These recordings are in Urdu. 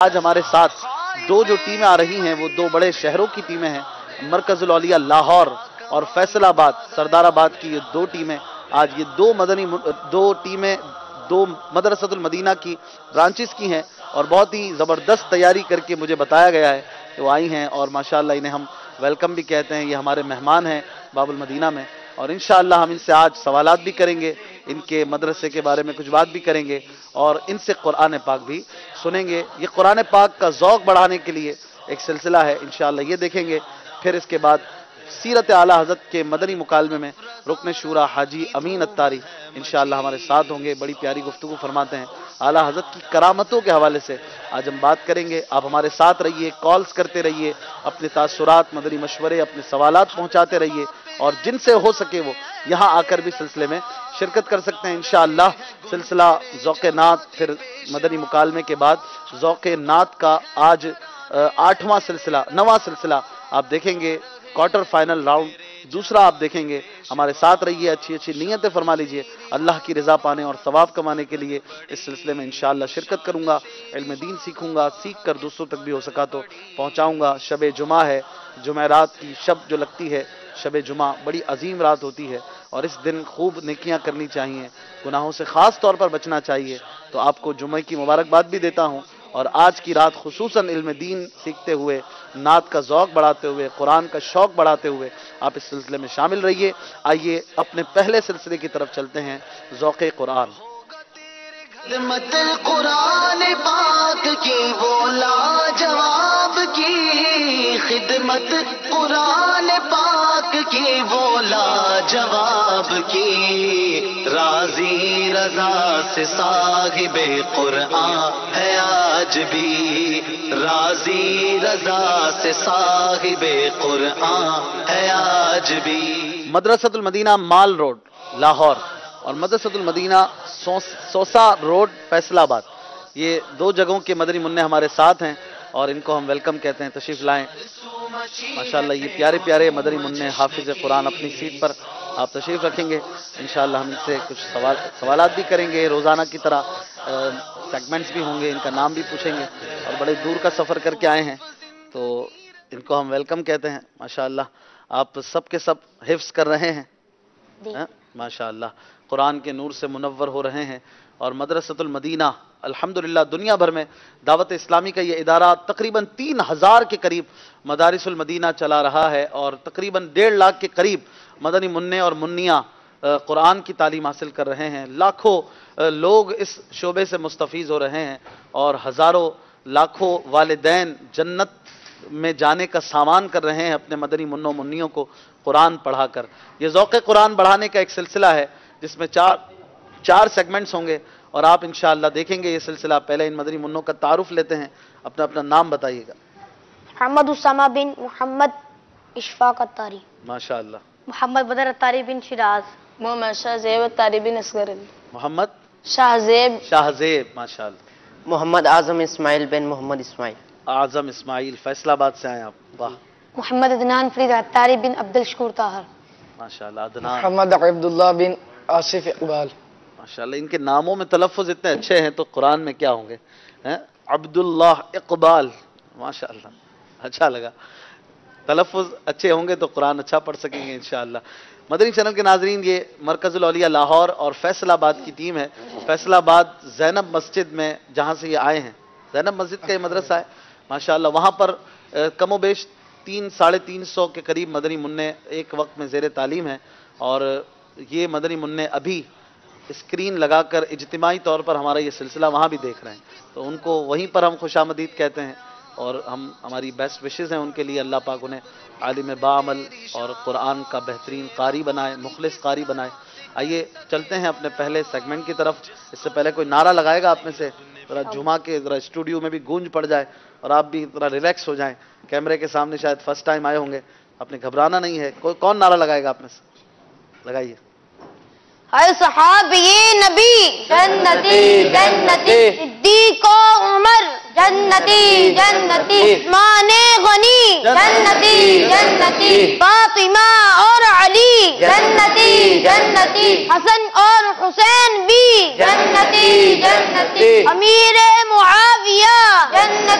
آج ہمارے ساتھ دو جو ٹیمیں آ رہی ہیں وہ دو بڑے شہروں کی ٹیمیں ہیں، مرکز الاولیاء لاہور اور فیصل آباد سردار آباد کی یہ دو ٹیمیں آج یہ دو ٹیمیں دو مدرسۃ المدینہ کی برانچز کی ہیں اور بہت ہی زبردست تیاری کر کے مجھے بتایا گیا ہے کہ وہ آئی ہیں اور ماشاءاللہ انہیں ہم ویلکم بھی کہتے ہیں۔ یہ ہمارے مہمان ہیں باب المدینہ میں اور انشاءاللہ ہم ان سے آج سوالات بھی کریں گے، ان کے مدرسے کے بارے میں کچھ بات بھی کریں گے اور ان سے قرآن پاک بھی سنیں گے۔ یہ قرآن پاک کا ذوق بڑھانے کے لیے ایک سلسلہ ہے، انشاءاللہ یہ دیکھیں گے۔ پھر اس کے بعد سیرت اعلیٰ حضرت کے مدنی مکالمے میں رکن شورا حاجی امین اتاری انشاءاللہ ہمارے ساتھ ہوں گے، بڑی پیاری گفتگو فرماتے ہیں اعلیٰ حضرت کی کرامتوں کے حوالے سے آج ہم بات کریں گے۔ آپ ہمارے ساتھ رہیے، کالز کرتے رہیے، اپنے تاثرات مدنی مشورے اپنے سوالات پہنچاتے رہیے اور جن سے ہو سکے وہ یہاں آ کر بھی سلسلے میں شرکت کر سکتے ہیں انشاءاللہ۔ سلسلہ ذوق نعت، پھر مدنی مکالمے کے بعد ذوق نعت کا آج 9واں سلسلہ آپ دیکھیں گے، کوارٹر فائنل راؤنڈ دوسرا آپ دیکھیں گے۔ ہمارے ساتھ رہیے، اچھی اچھی نیتیں فرما لیجئے، اللہ کی رضا پانے اور ثواب کمانے کے لیے اس سلسلے میں انشاءاللہ شرکت کروں گا، علم دین سیکھوں گا، سیکھ کر دوسروں تک بھی ہو سکا تو پہنچاؤں گا۔ شب جمعہ ہے، جمعرات کی شب جو لگتی ہے، شب جمعہ بڑی عظیم رات ہوتی ہے اور اس دن خوب نیکیاں کرنی چاہیے، گناہوں سے خاص طور پر بچنا چاہیے۔ تو آپ کو جمعہ کی مبارکباد بھی دیتا ہوں اور آج کی رات خصوصاً علم دین سیکھتے ہوئے، نعت کا ذوق بڑھاتے ہوئے، قرآن کا شوق بڑھاتے ہوئے آپ اس سلسلے میں شامل رہیے۔ آئیے اپنے پہلے سلسلے کی طرف چلتے ہیں، ذوق قرآن۔ خدمت قرآن پاک کی وہ لاجواب کی، خدمت قرآن پاک کی وہ لاجواب کی، راضی رضا سے صاحب قرآن ہے آج بھی، راضی رضا سے صاحب قرآن ہے آج بھی۔ مدرسۃ المدینہ مال روڈ لاہور اور مدرسۃ المدینہ سوسا روڈ فیصل آباد، یہ دو جگہوں کے مدنی منع ہمارے ساتھ ہیں اور ان کو ہم ویلکم کہتے ہیں، تشریف لائیں۔ ماشاءاللہ یہ پیارے پیارے مدنی منع حافظ قرآن اپنی سیٹ پر آپ تشریف رکھیں گے، انشاءاللہ ہم ان سے کچھ سوالات بھی کریں گے، روزانہ کی طرح سیگمنٹس بھی ہوں گے، ان کا نام بھی پوچھیں گے اور بڑے دور کا سفر کر کے آئے ہیں تو ان کو ہم ویلکم کہتے ہیں۔ ماشاءاللہ آپ سب کے سب حفظ کر رہے ہیں، ماشاءاللہ قرآن کے نور سے منور ہو رہے ہیں اور مدرسۃ المدینہ الحمدللہ دنیا بھر میں دعوت اسلامی کا یہ ادارہ تقریباً 3000 کے قریب مدارس المدینہ چلا رہا ہے اور تقریباً 1.5 لاکھ کے قریب مدنی منع اور منیاں قرآن کی تعلیم حاصل کر رہے ہیں، لاکھوں لوگ اس شعبے سے مستفیض ہو رہے ہیں اور ہزاروں لاکھوں والدین جنت میں جانے کا سامان کر رہے ہیں اپنے مدنی منوں منیوں کو قرآن پڑھا کر۔ یہ ذوق قرآن بڑھانے کا ایک سلسلہ ہے جس میں چار سیگمنٹس ہوں گے اور آپ انشاءاللہ دیکھیں گے یہ سلسلہ۔ پہلے ان مدنی منوں کا تعارف لیتے ہیں، اپنا اپنا نام بتائیے گا۔ محمد اسامہ بن محمد اشفاق اتاری، ماشاءاللہ۔ محمد بدر اتاری بن شراز، محمد شاہ زیب اتاری بن اصغر علی، محمد شاہ زیب، ماشاءاللہ۔ محمد اعظم اسماعیل بن محمد اسماعیل، اعظم اسماعیل، فیصل آباد سے آئے آپ، واہ محمد عدنان فرید اتاری بن عبد الشکور طاہر، ماشاءاللہ۔ عدنان، محمد عبداللہ بن آصف اقبال، ماشاءاللہ۔ ان کے ناموں میں تلفظ اتنے اچھے ہیں تو قرآن میں کیا ہوں گے، عبداللہ اقبال، ماشاءاللہ، اچھا لگا۔ تلفظ اچھے ہوں گے تو قرآن اچھا پڑھ سکیں گے انشاءاللہ۔ مدنی چینل کے ناظرین، یہ مرکز الاولیاء لاہور اور فیصل آباد کی ٹیم ہے۔ فیصل آباد زینب مسجد میں جہاں سے یہ آئے ہیں، زینب مسجد کا یہ مدرسہ ہے ماشاءاللہ، وہاں پر کم و بیش 300-350 کے قریب مدنی منع ایک وقت میں زیر تعلیم ہیں اور یہ مدنی منع ابھی اسکرین لگا کر اجتماعی طور پر ہمارا یہ سلسلہ وہاں بھی دیکھ رہے ہیں تو ان کو وہیں پر ہم خوش آمدید کہتے ہیں اور ہماری بیسٹ وشز ہیں ان کے لیے، اللہ پاک انہیں عالم باعمل اور قرآن کا بہترین قاری بنائے، مخلص قاری بنائے۔ آئیے چلتے ہیں اپنے پہلے سیگمنٹ کی طرف۔ اس سے پہلے کوئی نعرہ لگائے گا آپ میں سے، ذرا جمعہ کے ذرا اسٹوڈیو میں بھی گونج پڑ جائے اور آپ بھی ذرا ریلیکس ہو جائیں، کیمرے کے سامنے شاید فرسٹ ٹائم آئے ہوں گے، آپ نے گھبرانا نہیں ہے۔ کون نعرہ لگائے گا آپ میں سے؟ لگائیے۔ اے صحابی نبی جنتی جنتی، صدیق و عمر جنتی جنتی، عثمان غنی جنتی جنتی، فاطمہ اور علی جنتی جنتی، حسن اور حسین بھی جنتی جنتی، امیر معاویہ جنتی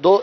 2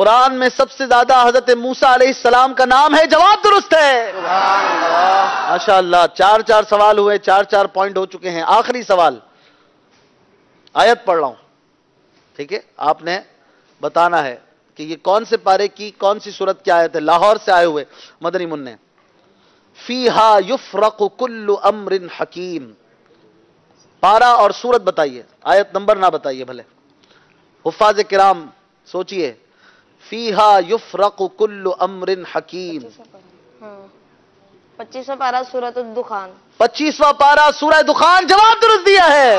قرآن میں سب سے زیادہ حضرت موسیٰ علیہ السلام کا نام ہے؟ جواب درست ہے. ماشاءاللہ. 4 سوال ہوئے, 4 پوائنٹ ہو چکے ہیں. آخری سوال, آیت پڑھ رہا ہوں, ٹھیک ہے؟ آپ نے بتانا ہے کہ یہ کون سے پارے کی کون سی سورت کی آیت ہے. لاہور سے آئے ہوئے مدنی منع. فیہا یفرق کل امر حکیم. پارا اور سورت بتائیے, آیت نمبر نہ بتائیے بھلے. حفاظ کرام سوچئے. فیہا یفرق کل امر حکیم. 25واں پارہ سورۃ الدخان. 25واں پارا سورہ دخان. جواب درست دیا ہے.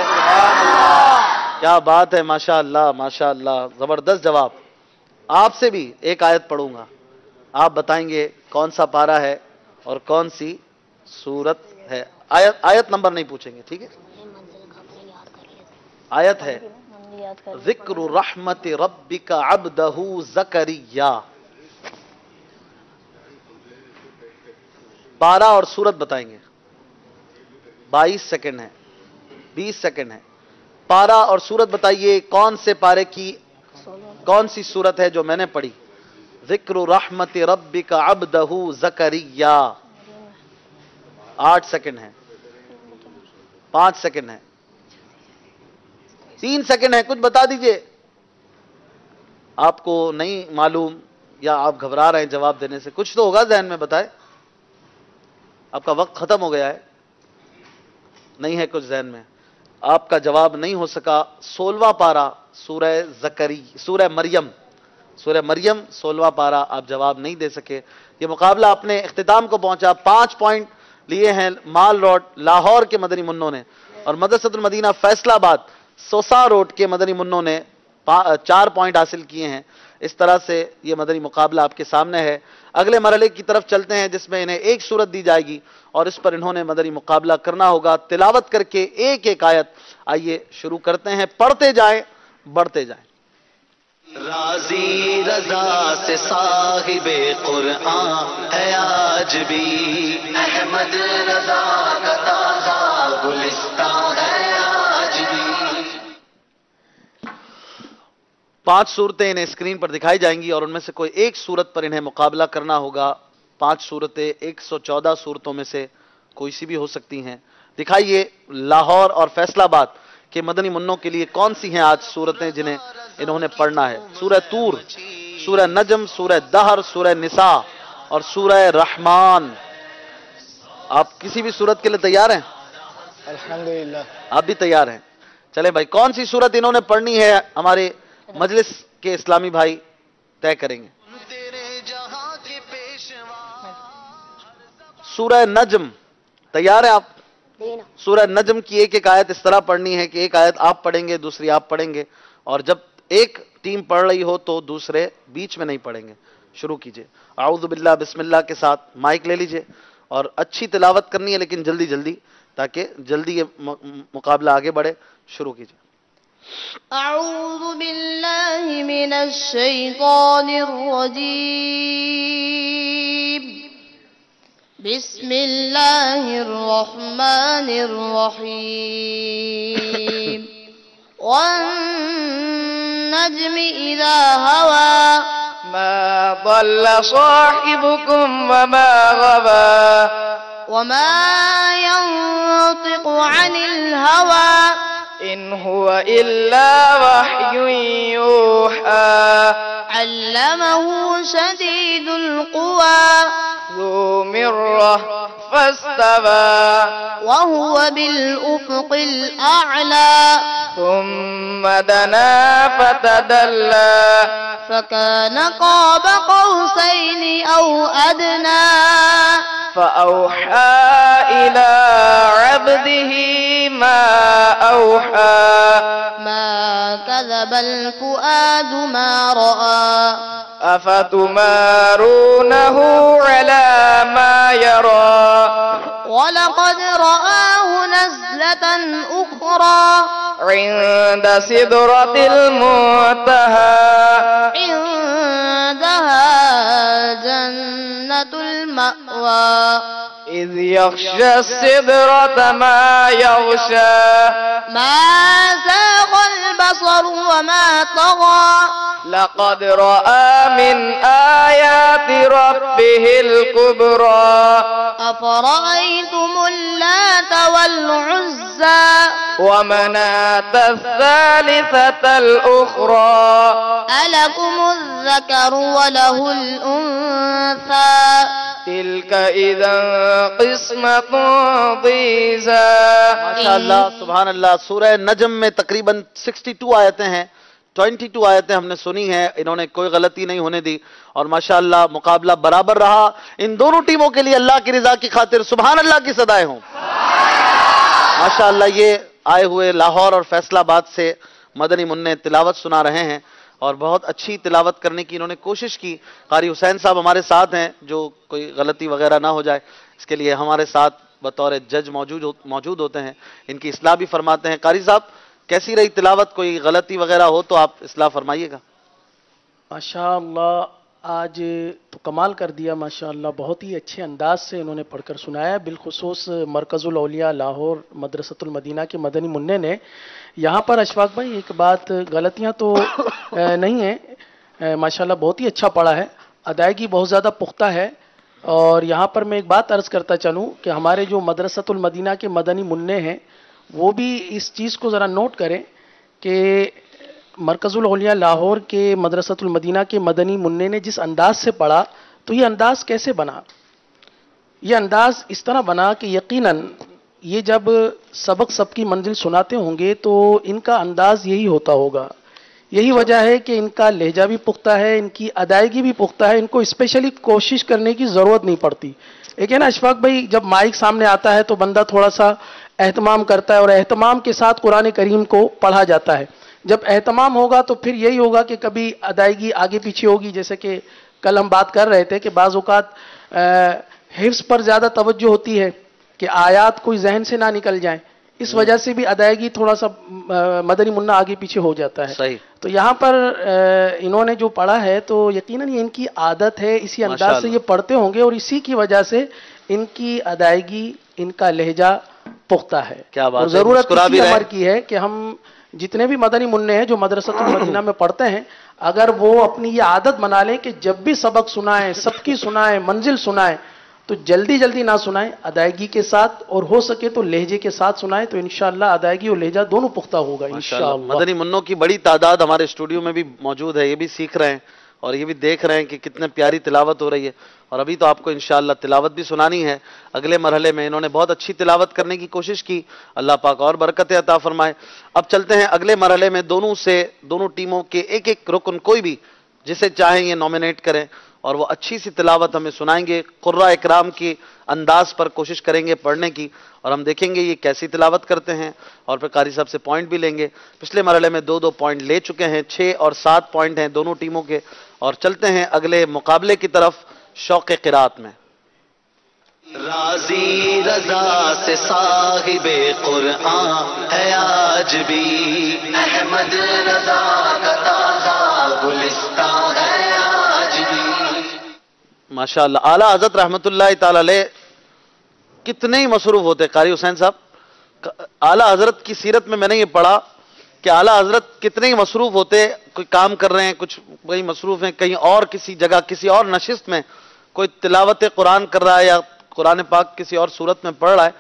کیا بات ہے, ماشاءاللہ ماشاءاللہ, زبردست جواب. آپ سے بھی ایک آیت پڑھوں گا, آپ بتائیں گے کون سا پارا ہے اور کون سی سورت ہے. آیت نمبر نہیں پوچھیں گے, ٹھیک ہے؟ آیت ہے ذکر رحمت ربک عبدہ زکریا. پارا اور سورت بتائیں گے. 22 سیکنڈ ہے, 20 سیکنڈ ہے. پارا اور سورت بتائیے کون سے پارے کی کون سی سورت ہے جو میں نے پڑھی. ذکر رحمت ربک عبدہ زکریا. 8 سیکنڈ ہے, 5 سیکنڈ ہے, 3 سیکنڈ ہے. کچھ بتا دیجئے. آپ کو نہیں معلوم یا آپ گھبرا رہے ہیں جواب دینے سے؟ کچھ تو ہوگا ذہن میں, بتائے. آپ کا وقت ختم ہو گیا ہے, نہیں ہے کچھ ذہن میں. آپ کا جواب نہیں ہو سکا. 16واں پارا سورہ مریم 16واں پارا آپ جواب نہیں دے سکے. یہ مقابلہ اپنے اختتام کو پہنچا. 5 پوائنٹ لیے ہیں مال روڈ لاہور کے مدنی منوں نے, اور مدرسۃ المدینہ فیصلہ آباد سوسا روڈ کے مدنی منوں نے 4 پوائنٹ حاصل کیے ہیں. اس طرح سے یہ مدنی مقابلہ آپ کے سامنے ہے. اگلے مرحلے کی طرف چلتے ہیں جس میں انہیں ایک سورت دی جائے گی اور اس پر انہوں نے مدنی مقابلہ کرنا ہوگا تلاوت کر کے ایک آیت. آئیے شروع کرتے ہیں. پڑھتے جائیں بڑھتے جائیں. راضی رضا سے صاحب قرآن ہے آج بھی, احمد رضا کا تازہ گلستان ہے آج بھی. 5 صورتیں انہیں اسکرین پر دکھائی جائیں گی اور ان میں سے کوئی ایک صورت پر انہیں مقابلہ کرنا ہوگا. 5 صورتیں 114 صورتوں میں سے کوئی سی بھی ہو سکتی ہیں. دکھائیے لاہور اور فیصلہ آباد کے مدنی منوں کے لیے کون سی ہیں آج صورتیں جنہیں انہوں نے پڑھنا ہے. سورہ طور, سورہ نجم, سورہ دہر, سورہ نساء اور سورہ رحمان. آپ کسی بھی صورت کے لیے تیار ہیں؟ الحمدللہ. آپ بھی تیار ہیں؟ چلیں بھائی, کون سی صورت انہوں نے پڑھنی ہے ہمارے مجلس کے اسلامی بھائی طے کریں گے. سورہ نجم, تیار ہیں آپ؟ سورہ نجم کی ایک آیت اس طرح پڑھنی ہے کہ ایک آیت آپ پڑھیں گے, دوسری آپ پڑھیں گے, اور جب ایک ٹیم پڑھ رہی ہو تو دوسرے بیچ میں نہیں پڑھیں گے. شروع کیجئے. اعوذ باللہ بسم اللہ کے ساتھ مائک لے لیجئے, اور اچھی تلاوت کرنی ہے لیکن جلدی جلدی, تاکہ جلدی یہ مقابلہ آگے بڑھے. شروع کیجئے. اعوذ باللہ من الشیطان الرجیم. بسم اللہ الرحمن الرحیم. والنجم اذا هوى ما ضل صاحبكم وما غوى وما ينطق عن الهوى إن هو إلا وحي يوحى علمه شديد القوى ذو مرة فاستوى وهو بالأفق الأعلى ثم دنا فتدلى فكان قاب قوسين أو أدنى فأوحى إلى عبده ما أوحى ما كذب الفؤاد ما رأى أفتمارونه على ما يرى ولقد رآه نزلة أخرى عند سدرة المنتهى عندها جنة المأوى إذ يغشى السدرة ما يغشى ما زاغ البصر البصر وما طغى لقد رأى من آيات ربه الكبرى أفرأيتم اللات والعزى ومناة الثالثة الأخرى ألكم الذكر وله الأنثى تلك إذا قسمة ضيزى. ماشاءاللہ سبحان اللہ. سورہ نجم میں تقریباً 62 آیتیں ہیں. 22 آیتیں ہم نے سنی ہیں. انہوں نے کوئی غلطی نہیں ہونے دی اور ماشاءاللہ مقابلہ برابر رہا. ان دونوں ٹیموں کے لیے اللہ کی رضا کی خاطر سبحان اللہ کی صدائیں ہوں. ماشاءاللہ یہ آئے ہوئے لاہور اور فیصل آباد سے مدنی منع تلاوت سنا رہے ہیں اور بہت اچھی تلاوت کرنے کی انہوں نے کوشش کی. قاری حسین صاحب ہمارے ساتھ ہیں, جو کوئی غلطی وغیرہ نہ ہو جائے اس کے لیے ہمارے ساتھ بطور جج موجود ہوتے ہیں, ان کی اصلاح بھی فرماتے ہیں. قاری صاحب کیسی رہی تلاوت؟ کوئی غلطی وغیرہ ہو تو آپ اصلاح فرمائیے گا. ماشاءاللہ آج تو کمال کر دیا ماشاءاللہ. بہت ہی اچھے انداز سے انہوں نے پڑھ کر سنایا. بالخصوص مرکز الاولیاء لاہور مدرسۃ المدینہ کے مدنی منع نے یہاں پر اشفاق بھائی ایک بات, غلطیاں تو نہیں ہیں ماشاءاللہ, بہت ہی اچھا پڑھا ہے, ادائیگی بہت زیادہ پختہ ہے. اور یہاں پر میں ایک بات عرض کرتا چلوں کہ ہمارے جو مدرسۃ المدینہ کے مدنی منع ہیں وہ بھی اس چیز کو ذرا نوٹ کریں کہ مرکز الاولیاء لاہور کے مدرسۃ المدینہ کے مدنی منع نے جس انداز سے پڑھا تو یہ انداز کیسے بنا؟ یہ انداز اس طرح بنا کہ یقیناً یہ جب سبق سب کی منزل سناتے ہوں گے تو ان کا انداز یہی ہوتا ہوگا. یہی وجہ ہے کہ ان کا لہجہ بھی پختہ ہے, ان کی ادائیگی بھی پختہ ہے, ان کو اسپیشلی کوشش کرنے کی ضرورت نہیں پڑتی. ایک ہے نا اشفاق بھائی, جب مائک سامنے آتا ہے تو بندہ تھوڑا سا اہتمام کرتا ہے اور اہتمام کے ساتھ قرآن کریم کو پڑھا جاتا ہے. جب اہتمام ہوگا تو پھر یہی ہوگا کہ کبھی ادائیگی آگے پیچھے ہوگی. جیسے کہ کل ہم بات کر رہے تھے کہ بعض اوقات حفظ پر زیادہ توجہ ہوتی ہے کہ آیات کوئی ذہن سے نہ نکل جائیں, اس وجہ سے بھی ادائیگی تھوڑا سا مدنی منع آگے پیچھے ہو جاتا ہے. صحیح. تو یہاں پر انہوں نے جو پڑھا ہے تو یقیناً یہ ان کی عادت ہے, اسی انداز سے یہ پڑھتے ہوں گے اور اسی کی وجہ سے ان کی ادائیگی, ان کا لہجہ پختہ ہے. کیا بات اور ہے, ضرورت مسکرا اسی بھی رہے. امر کی ہے کہ ہم جتنے بھی مدنی منع ہیں جو مدرسۃ المدینہ میں پڑھتے ہیں, اگر وہ اپنی یہ عادت بنا لیں کہ جب بھی سبق سنائیں, سب کی سنائیں, منزل سنائیں, تو جلدی جلدی نہ سنائیں, ادائیگی کے ساتھ اور ہو سکے تو لہجے کے ساتھ سنائیں, تو انشاءاللہ ادائیگی اور لہجہ دونوں پختہ ہوگا انشاءاللہ. مدنی منوں کی بڑی تعداد ہمارے اسٹوڈیو میں بھی موجود ہے, یہ بھی سیکھ رہے ہیں اور یہ بھی دیکھ رہے ہیں کہ کتنے پیاری تلاوت ہو رہی ہے. اور ابھی تو آپ کو انشاءاللہ تلاوت بھی سنانی ہے. اگلے مرحلے میں انہوں نے بہت اچھی تلاوت کرنے کی کوشش کی, اللہ پاک اور برکتیں عطا فرمائے. اب چلتے ہیں اگلے مرحلے میں. دونوں ٹیموں کے ایک ایک رکن کوئی بھی جسے چاہیں یہ نومینیٹ کریں اور وہ اچھی سی تلاوت ہمیں سنائیں گے. قراء اکرام کی انداز پر کوشش کریں گے پڑھنے کی اور ہم دیکھیں گے یہ کیسی تلاوت کرتے ہیں اور پھر قاری صاحب سے پوائنٹ بھی لیں گے. پچھلے مرحلے میں 2 پوائنٹ لے چکے ہیں, 6 اور 7 پوائنٹ ہیں دونوں ٹیموں کے. اور چلتے ہیں اگلے مقابلے کی طرف شوق قرات میں. راضی رضا سے صاحب قرآن ہے آج بھی, احمد رضا کا تازہ گلستان ہے آج بھی. ماشاءاللہ اعلیٰ حضرت رحمت اللہ تعالی علیہ کتنے ہی مصروف ہوتے. قاری حسین صاحب, اعلیٰ حضرت کی سیرت میں نے یہ پڑھا کہ اعلیٰ حضرت کتنے ہی مصروف ہوتے, کوئی کام کر رہے ہیں, کچھ کہیں مصروف ہیں, کہیں اور کسی جگہ کسی اور نشست میں کوئی تلاوت قرآن کر رہا ہے یا قرآن پاک کسی اور صورت میں پڑھ رہا ہے,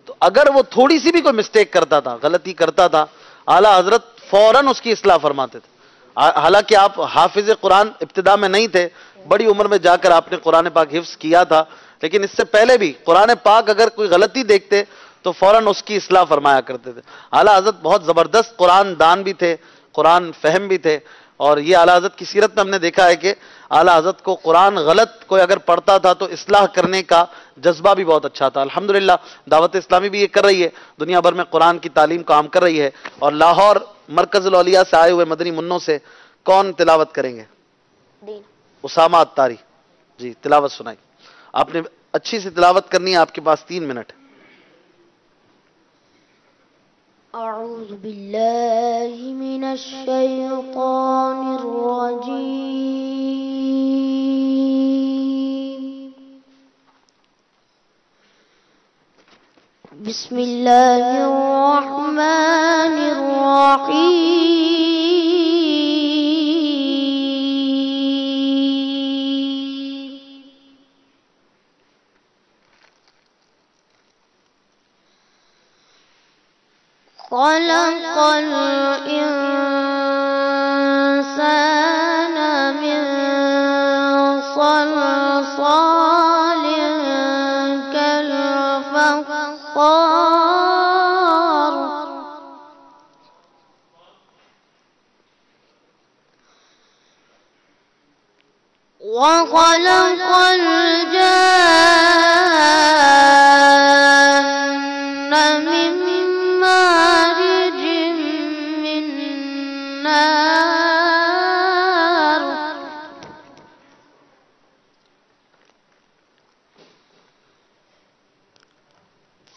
تو اگر وہ تھوڑی سی بھی کوئی مسٹیک کرتا تھا, غلطی کرتا تھا, اعلیٰ حضرت فوراً اس کی اصلاح فرماتے تھے. حالانکہ آپ حافظ قرآن ابتدا میں نہیں تھے, بڑی عمر میں جا کر آپ نے قرآن پاک حفظ کیا تھا, لیکن اس سے پہلے بھی قرآن پاک اگر کوئی غلطی دیکھتے تو فوراً اس کی اصلاح فرمایا کرتے تھے. اعلیٰ حضرت بہت زبردست قرآن دان بھی تھے, قرآن فہم بھی تھے. اور یہ اعلیٰ حضرت کی سیرت میں ہم نے دیکھا ہے کہ اعلیٰ حضرت کو قرآن غلط کوئی اگر پڑھتا تھا تو اصلاح کرنے کا جذبہ بھی بہت اچھا تھا. الحمدللہ دعوت اسلامی بھی یہ کر رہی ہے, دنیا بھر میں قرآن کی تعلیم کام کر رہی ہے. اور لاہور مرکز الاولیاء سے آئے ہوئے مدنی منوں سے کون تلاوت کریں گے؟ اسامہ اتاری جی, تلاوت سنائی. آپ نے اچھی سی تلاوت کرنی ہے, آپ کے پاس 3 منٹ. أعوذ بالله من الشيطان الرجيم بسم الله الرحمن الرحيم خلق الإنسان من صلصال كالفخار وخلق الجن من مارج من نار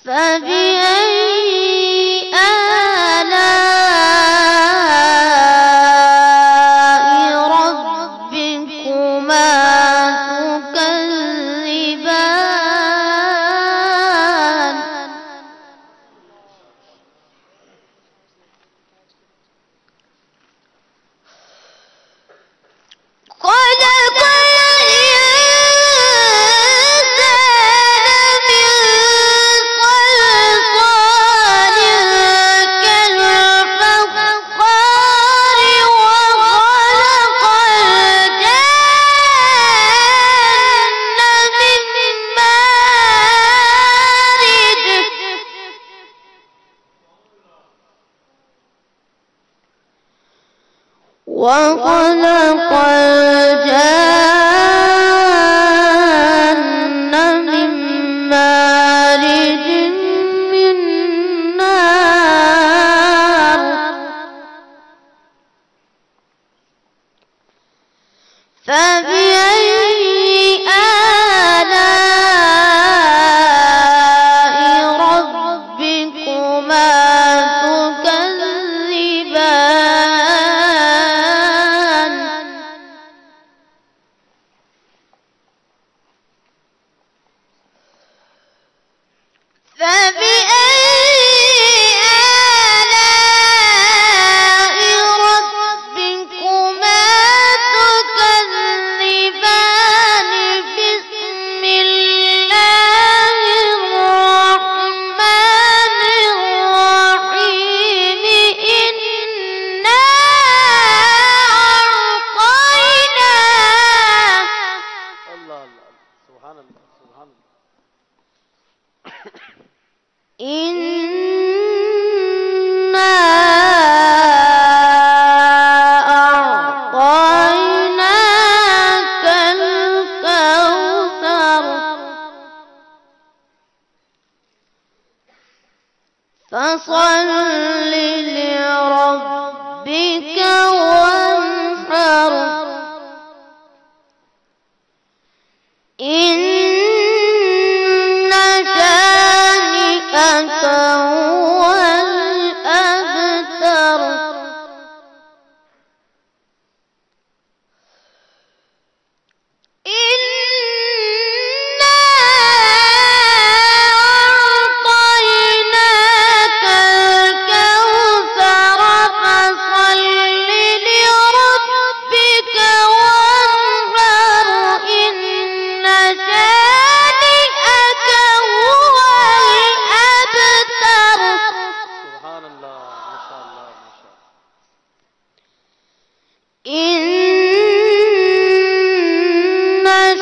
فبأي آلاء ربكما تكذبان خلق الإنسان من صلصال كالفخار وخلق الجن من مارج وخلق الجن من مارج من نار فبأي آلاء ربكما تكذبان فبأي آلاء ربكما تكذبان بسم الله الرحمن الرحيم إنا أعطيناك الله الله سبحان الله سبحان الله. إنا أعطيناك الكوثر فصل لربك وانحر إن شانئك هو الأبتر إنا أعطيناك الكوثر فصل لربك وانحر إن شانئك هو الأبتر سبحان الله ما شاء الله ما شاء الله. إن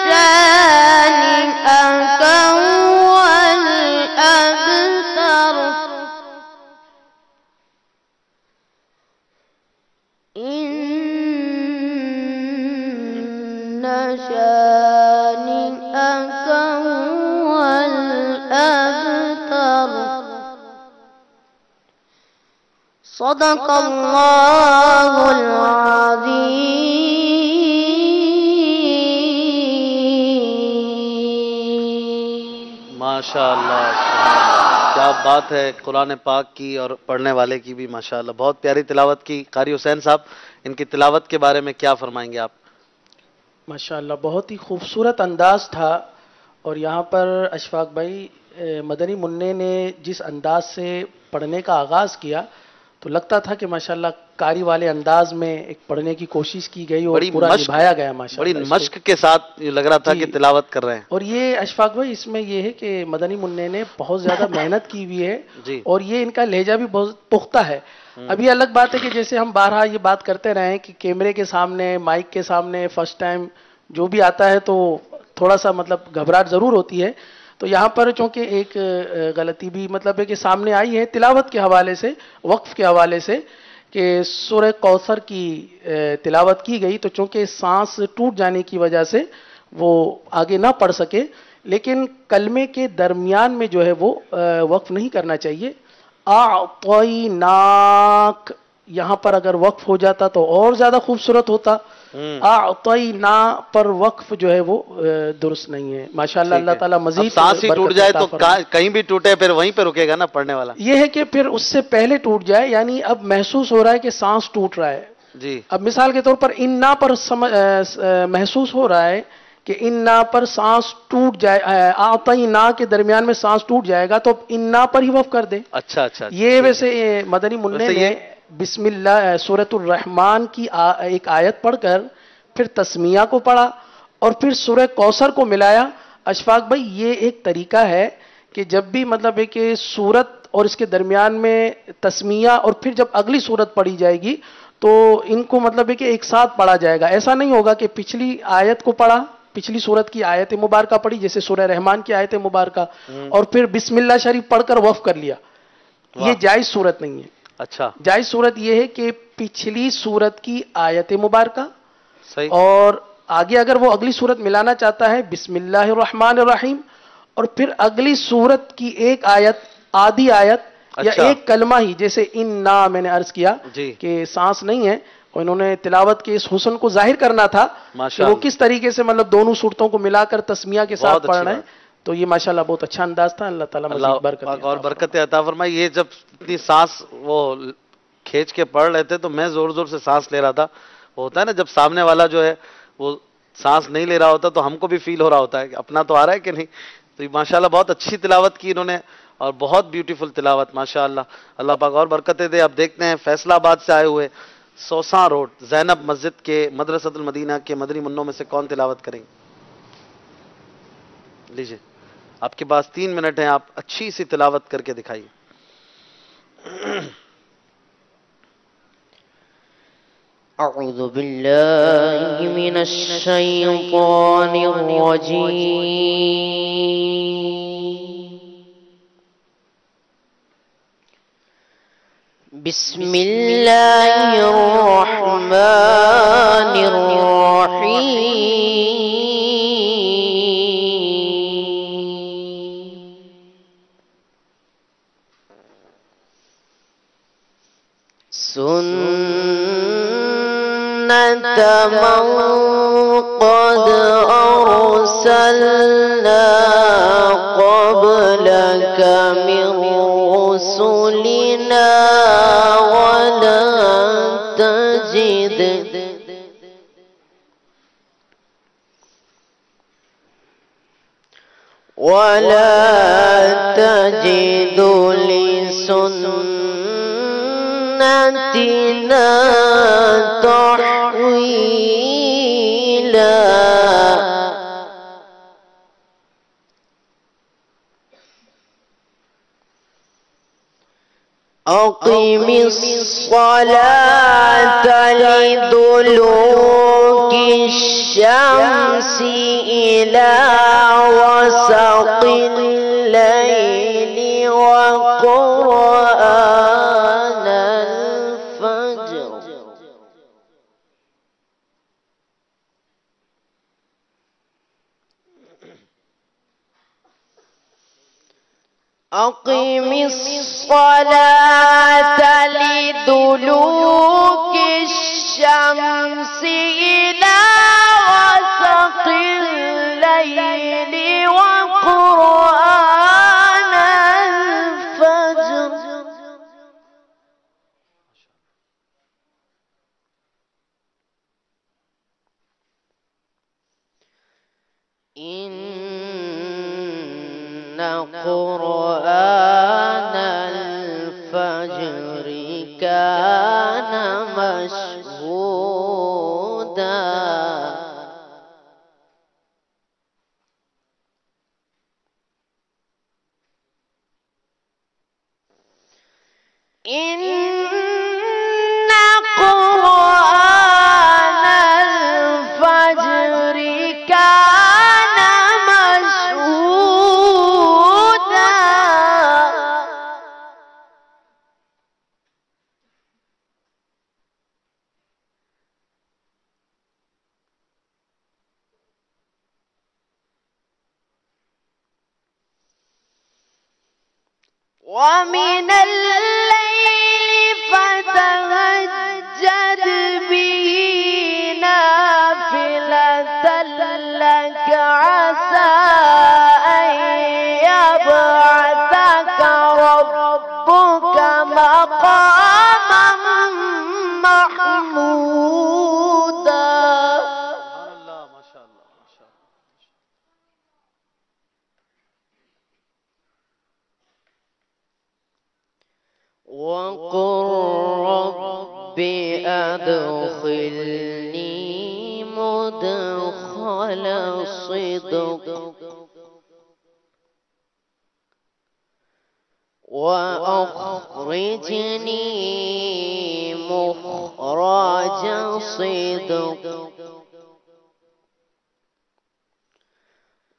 شانئك هو الأبتر إن شانئك هو الأبتر صدق الله العظيم ماشاءاللہ سبحان اللہ، کیا بات ہے قرآن پاک کی اور پڑھنے والے کی بھی ماشاءاللہ بہت پیاری تلاوت کی. قاری حسین صاحب ان کی تلاوت کے بارے میں کیا فرمائیں گے آپ؟ ماشاءاللہ بہت ہی خوبصورت انداز تھا اور یہاں پر اشفاق بھائی مدنی منع نے جس انداز سے پڑھنے کا آغاز کیا تو لگتا تھا کہ ماشاءاللہ قاری والے انداز میں ایک پڑھنے کی کوشش کی گئی اور بڑی پورا مشق نبھایا گیا بڑی ماشاءاللہ اس کو۔ مشق کے ساتھ یہ لگ رہا تھا جی۔ کہ تلاوت کر رہے ہیں۔ اور یہ اشفاق بھائی اس میں یہ ہے کہ مدنی منع نے بہت زیادہ محنت کی ہوئی ہے جی۔ اور یہ ان کا لہجہ بھی بہت پختہ ہے۔ اب یہ الگ بات ہے کہ جیسے ہم بارہا یہ بات کرتے رہے ہیں کہ کیمرے کے سامنے، مائک کے سامنے فرسٹ ٹائم جو بھی آتا ہے تو تھوڑا سا مطلب گھبراہٹ ضرور ہوتی ہے، تو یہاں پر چونکہ ایک غلطی بھی مطلب ہے کہ سامنے آئی ہے تلاوت کے حوالے سے، وقف کے حوالے سے، کہ سورہ کوثر کی تلاوت کی گئی تو چونکہ سانس ٹوٹ جانے کی وجہ سے وہ آگے نہ پڑھ سکے، لیکن کلمے کے درمیان میں جو ہے وہ وقف نہیں کرنا چاہیے۔ اعطیناک یہاں پر اگر وقف ہو جاتا تو اور زیادہ خوبصورت ہوتا۔ اعطینا پر وقف جو ہے وہ درست نہیں ہے۔ ماشاءاللہ اللہ تعالیٰ اب مزید سانس ہی ٹوٹ برکت جائے عطا تو فرمائے۔ کہیں بھی ٹوٹے پھر وہیں پہ رکے گا نا پڑھنے والا۔ یہ ہے کہ پھر اس سے پہلے ٹوٹ جائے، یعنی اب محسوس ہو رہا ہے کہ سانس ٹوٹ رہا ہے۔ جی اب مثال کے طور پر انا پر محسوس ہو رہا ہے کہ انا پر سانس ٹوٹ جائے، اعطینا کے درمیان میں سانس ٹوٹ جائے گا تو اب انا پر ہی وقف کر دیں۔ اچھا، یہ ویسے مدنی منع ویسے نے یہ بسم اللہ سورۃ الرحمن کی ایک آیت پڑھ کر پھر تسمیہ کو پڑھا اور پھر سورہ کوثر کو ملایا۔ اشفاق بھائی یہ ایک طریقہ ہے کہ جب بھی مطلب ہے کہ سورت اور اس کے درمیان میں تسمیہ اور پھر جب اگلی سورت پڑھی جائے گی تو ان کو مطلب ہے کہ ایک ساتھ پڑھا جائے گا۔ ایسا نہیں ہوگا کہ پچھلی آیت کو پڑھا، پچھلی سورت کی آیت مبارکہ پڑھی جیسے سورہ رحمان کی آیت مبارکہ اور پھر بسم اللہ شریف پڑھ کر وقف کر لیا، یہ جائز صورت نہیں ہے۔ اچھا جائز صورت یہ ہے کہ پچھلی سورت کی آیت مبارکہ صحیح، اور آگے اگر وہ اگلی سورت ملانا چاہتا ہے بسم اللہ الرحمن الرحیم، اور پھر اگلی سورت کی ایک آیت، آدھی آیت یا اچھا ایک کلمہ ہی، جیسے انا میں نے عرض کیا جی کہ سانس نہیں ہے اور انہوں نے تلاوت کے اس حسن کو ظاہر کرنا تھا کہ ماشاء وہ اللہ، کس طریقے سے مطلب دونوں صورتوں کو ملا کر تسمیہ کے بہت ساتھ اچھی پڑھ رہے ہیں، بات۔ تو یہ ماشاءاللہ بہت اچھا انداز تھا۔ اللہ تعالیٰ اللہ مزید برکت پاک عطا اور فرمائے۔ برکت عطا فرمائے۔ یہ جب اتنی سانس وہ کھینچ کے پڑھ رہے تھے تو میں زور زور سے سانس لے رہا تھا۔ وہ ہوتا ہے نا جب سامنے والا جو ہے وہ سانس نہیں لے رہا ہوتا تو ہم کو بھی فیل ہو رہا ہوتا ہے کہ اپنا تو آ رہا ہے کہ نہیں۔ تو یہ ماشاءاللہ بہت اچھی تلاوت کی انہوں نے اور بہت بیوٹیفل تلاوت ماشاءاللہ۔ اللہ پاک اور برکتیں دے۔ اب دیکھتے ہیں فیصلہ آباد سے آئے ہوئے سوساں روڈ زینب مسجد کے مدرسۃ المدینہ کے مدنی منوں میں سے کون تلاوت کریں گے؟ لیجئے آپ کے پاس 3 منٹ ہیں، آپ اچھی سی تلاوت کر کے دکھائیے۔ أعوذ بالله من الشيطان الرجيم بسم الله الرحمن الرحيم سنة من قد أرسلنا قبلك من رسلنا ولا تجد لسنتنا تحويلا أقم الصلاة لدلوك الشمس إلى غسق الليل وقرآن الفجر أقم الصلاة لدلوك الشمس إلى غسق الليل وقرآن الفجر إن قرآن الفجر كان مشهودا إن قرآن الفجر كان مشهودا ومن الليل فتهجد به نافلة لك عسى أن يبعثك ربك مقاما محمودا. وقل رب أدخلني مدخل صدق وأخرجني مخرج صدق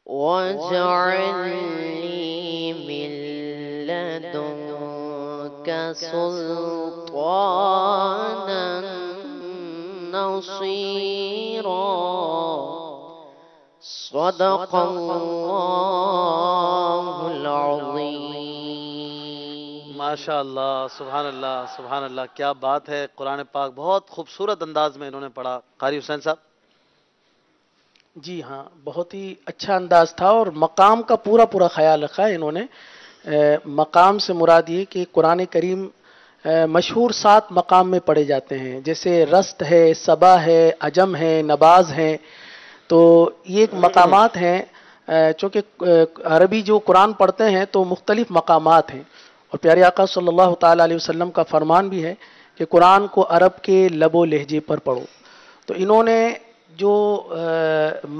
واجعل لي من لدنك سلطانا نصيرا. صدق الله العظيم. ماشاء اللہ، سبحان اللہ، سبحان اللہ، کیا بات ہے. قرآن پاک بہت خوبصورت انداز میں انہوں نے پڑھا. قاری حسین صاحب. جی ہاں، بہت ہی اچھا انداز تھا اور مقام کا پورا پورا خیال رکھا ہے انہوں نے. مقام سے مراد یہ کہ قرآن کریم مشہور 7 مقام میں پڑھے جاتے ہیں، جیسے رست ہے، سبا ہے، عجم ہے، نباز ہے. تو یہ مقامات ہیں، چونکہ عربی جو قرآن پڑھتے ہیں تو مختلف مقامات ہیں. اور پیارے آقا صلی اللہ تعالیٰ علیہ وسلم کا فرمان بھی ہے کہ قرآن کو عرب کے لب و لہجے پر پڑھو. تو انہوں نے جو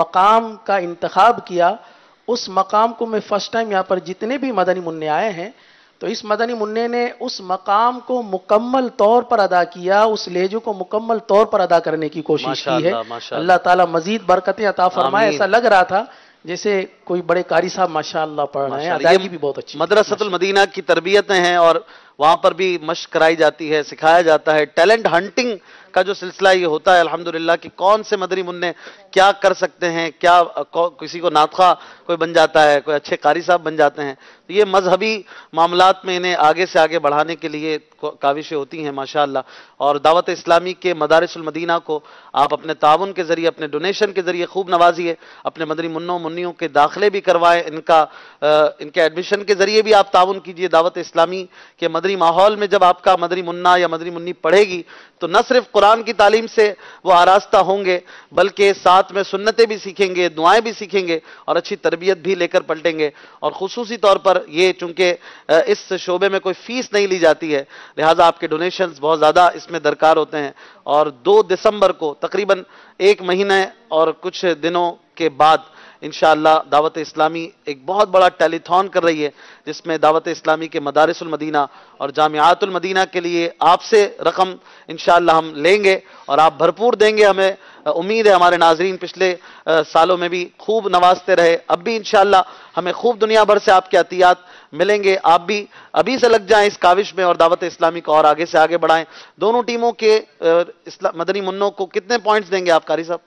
مقام کا انتخاب کیا، اس مقام کو میں فرسٹ ٹائم یہاں پر جتنے بھی مدنی منع آئے ہیں تو اس مدنی منع نے اس مقام کو مکمل طور پر ادا کیا، اس لہجے کو مکمل طور پر ادا کرنے کی کوشش کی ہے. اللہ تعالیٰ مزید برکتیں عطا فرمائے. ایسا لگ رہا تھا جیسے کوئی بڑے قاری صاحب ماشاءاللہ پڑھ رہے ہیں. ادائیگی بھی بہت اچھی. مدرسۃ المدینہ کی تربیتیں ہیں اور وہاں پر بھی مشق کرائی جاتی ہے، سکھایا جاتا ہے. ٹیلنٹ ہنٹنگ کا جو سلسلہ یہ ہوتا ہے الحمدللہ کہ کون سے مدنی منع کیا کر سکتے ہیں، کیا کسی کو ناطخہ کوئی بن جاتا ہے، کوئی اچھے قاری صاحب بن جاتے ہیں. تو یہ مذہبی معاملات میں انہیں آگے سے آگے بڑھانے کے لیے کاوشیں ہوتی ہیں ماشاءاللہ. اور دعوت اسلامی کے مدارس المدینہ کو آپ اپنے تعاون کے ذریعے، اپنے ڈونیشن کے ذریعے خوب نوازیے. اپنے مدنی منوں منیوں کے داخلے بھی کروائیں، ان کے ایڈمیشن کے ذریعے بھی آپ تعاون کیجیے. دعوت اسلامی کے مدنی ماحول میں جب آپ کا مدنی منہ یا مدنی منی پڑھے گی تو نہ صرف قرآن کی تعلیم سے وہ آراستہ ہوں گے بلکہ ساتھ میں سنتیں بھی سیکھیں گے، دعائیں بھی سیکھیں گے اور اچھی تربیت بھی لے کر پلٹیں گے. اور خصوصی طور پر یہ چونکہ اس شعبے میں کوئی فیس نہیں لی جاتی ہے لہٰذا آپ کے ڈونیشنز بہت زیادہ اس میں درکار ہوتے ہیں. اور 2 دسمبر کو تقریباً 1 مہینے اور کچھ دنوں کے بعد انشاءاللہ دعوت اسلامی ایک بہت بڑا ٹیلی تھون کر رہی ہے جس میں دعوت اسلامی کے مدارس المدینہ اور جامعات المدینہ کے لیے آپ سے رقم انشاءاللہ ہم لیں گے اور آپ بھرپور دیں گے. ہمیں امید ہے ہمارے ناظرین پچھلے سالوں میں بھی خوب نوازتے رہے، اب بھی انشاءاللہ ہمیں خوب دنیا بھر سے آپ کے عطیات ملیں گے. آپ بھی ابھی سے لگ جائیں اس کاوش میں اور دعوت اسلامی کو اور آگے سے آگے بڑھائیں. دونوں ٹیموں کے مدنی منوں کو کتنے پوائنٹس دیں گے آپ قاری صاحب؟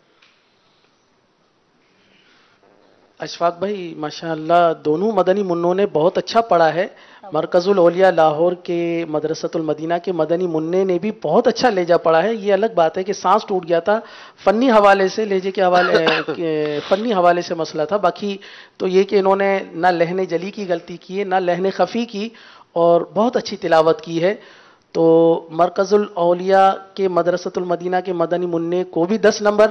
اشفاق بھائی ماشاءاللہ دونوں مدنی منوں نے بہت اچھا پڑھا ہے. مرکز الاولیاء لاہور کے مدرسۃ المدینہ کے مدنی منع نے بھی بہت اچھا لہجہ پڑھا ہے. یہ الگ بات ہے کہ سانس ٹوٹ گیا تھا فنی حوالے سے، لہجے کے حوالے فنی حوالے سے مسئلہ تھا. باقی تو یہ کہ انہوں نے نہ لہن جلی کی غلطی کی ہے نہ لہن خفی کی اور بہت اچھی تلاوت کی ہے. تو مرکز الاولیاء کے مدرسۃ المدینہ کے مدنی منع کو بھی 10 نمبر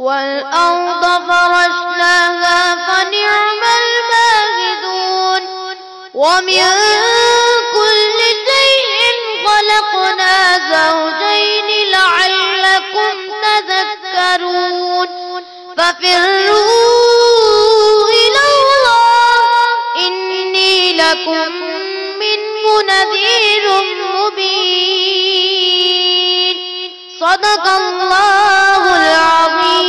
والأرض فرشناها فنعم الماهدون ومن كل شيء خلقنا زوجين لعلكم تذكرون ففروا إلى الله إني لكم منه نذير مبين صدق الله العظيم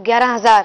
11,000।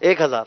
1,000।